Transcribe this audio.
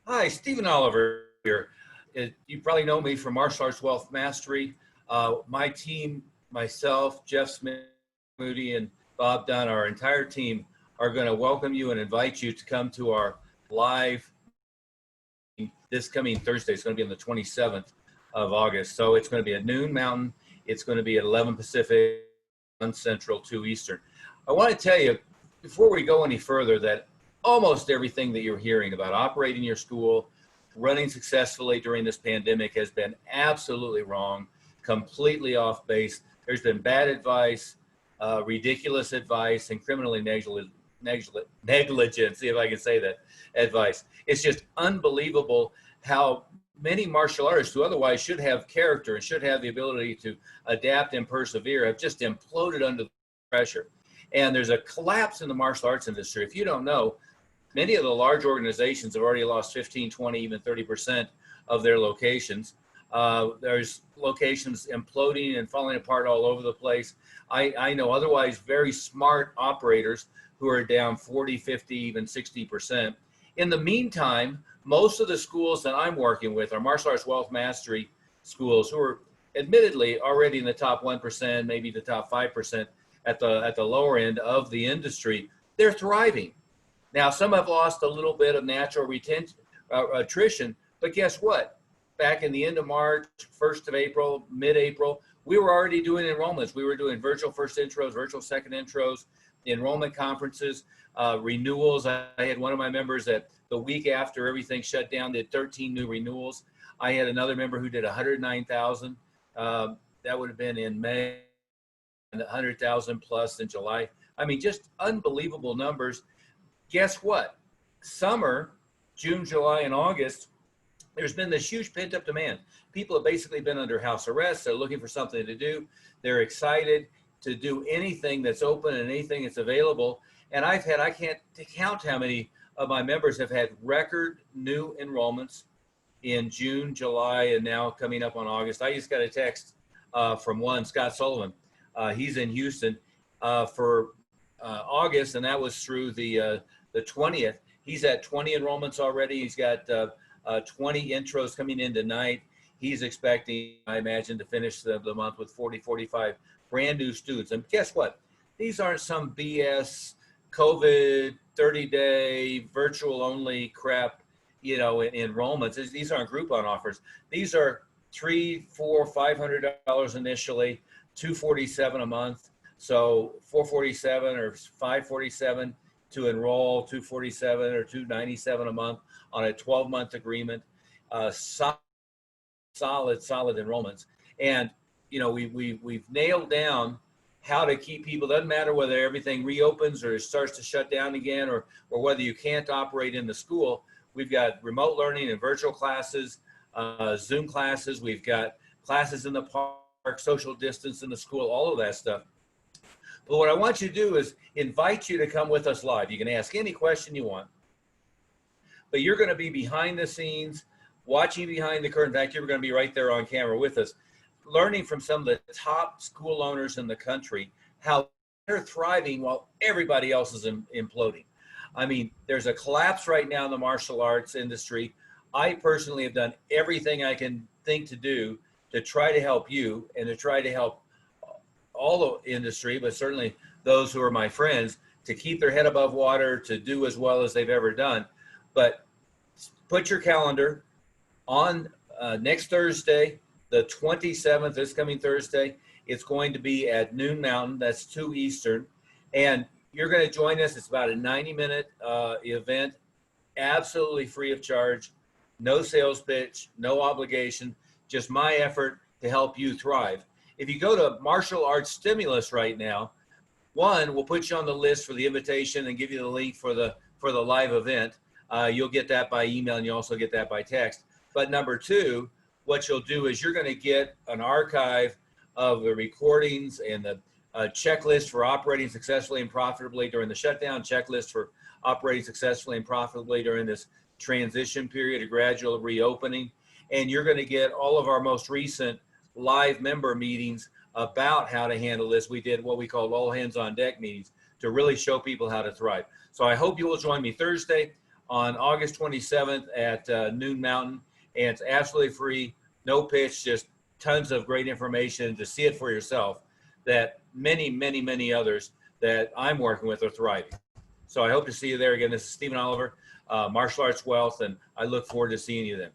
Hi, Stephen Oliver here. You probably know me from Martial Arts Wealth Mastery. My team, myself, Jeff Smith, Moody, and Bob Dunn, our entire team are going to welcome you and invite you to come to our live this coming Thursday. It's going to be on the 27th of August. So it's going to be at noon Mountain. It's going to be at 11 Pacific, 1 Central, 2 Eastern. I want to tell you, before we go any further, that almost everything that you're hearing about operating your school, running successfully during this pandemic has been absolutely wrong, completely off base. There's been bad advice, ridiculous advice, and criminally negligent, see if I can say that, advice. It's just unbelievable how many martial artists who otherwise should have character and should have the ability to adapt and persevere have just imploded under the pressure. And there's a collapse in the martial arts industry. If you don't know, many of the large organizations have already lost 15, 20, even 30% of their locations. There's locations imploding and falling apart all over the place. I know otherwise very smart operators who are down 40, 50, even 60%. In the meantime, most of the schools that I'm working with are martial arts wealth mastery schools who are admittedly already in the top 1%, maybe the top 5% at the lower end of the industry. They're thriving. Now, some have lost a little bit of natural attrition, but guess what? Back in the end of March, 1st of April, mid-April, we were already doing enrollments. We were doing virtual first intros, virtual second intros, enrollment conferences, renewals. I had one of my members that the week after everything shut down did 13 new renewals. I had another member who did 109,000. That would have been in May, and 100,000 plus in July. I mean, just unbelievable numbers. Guess what? Summer, June, July, and August, there's been this huge pent-up demand. People have basically been under house arrest. They're looking for something to do. They're excited to do anything that's open and anything that's available. And I can't count how many of my members have had record new enrollments in June, July, and now coming up on August. I just got a text from one, Scott Sullivan. He's in Houston for August, and that was through the 20th. He's at 20 enrollments already. He's got 20 intros coming in tonight. He's expecting, I imagine, to finish the month with 40, 45 brand new students. And guess what? These aren't some BS COVID 30-day virtual only crap, enrollments. These aren't Groupon offers. These are $300, $400, $500 initially, $247 a month. So $447 or $547 to enroll, $247 or $297 a month on a 12-month agreement. Solid enrollments. And we've nailed down how to keep people. Doesn't matter whether everything reopens or starts to shut down again, or whether you can't operate in the school. We've got remote learning and virtual classes, Zoom classes. We've got classes in the park, social distance in the school, all of that stuff. But what I want you to do is invite you to come with us live. You can ask any question you want, but you're going to be behind the scenes, watching behind the curtain. In fact, you're going to be right there on camera with us, learning from some of the top school owners in the country, how they're thriving while everybody else is imploding. I mean, there's a collapse right now in the martial arts industry. I personally have done everything I can think to do to try to help you and to try to help all the industry, but certainly those who are my friends, to keep their head above water, to do as well as they've ever done. But put your calendar on next Thursday, the 27th, this coming Thursday. It's going to be at noon Mountain, that's 2 Eastern. And you're going to join us. It's about a 90-minute event, absolutely free of charge, no sales pitch, no obligation, just my effort to help you thrive. If you go to Martial Arts Stimulus right now, one, we'll put you on the list for the invitation and give you the link for the live event. You'll get that by email, and you also get that by text. But number two, what you'll do is you're going to get an archive of the recordings and the checklist for operating successfully and profitably during the shutdown, checklist for operating successfully and profitably during this transition period, a gradual reopening. And you're going to get all of our most recent live member meetings about how to handle this. We did what we called all hands on deck meetings to really show people how to thrive. So I hope you will join me Thursday. on August 27th at Noon Mountain, and it's absolutely free, no pitch, just tons of great information to see it for yourself, that many, many, many others that I'm working with are thriving. So I hope to see you there again. This is Stephen Oliver, Martial Arts Wealth, and I look forward to seeing you then.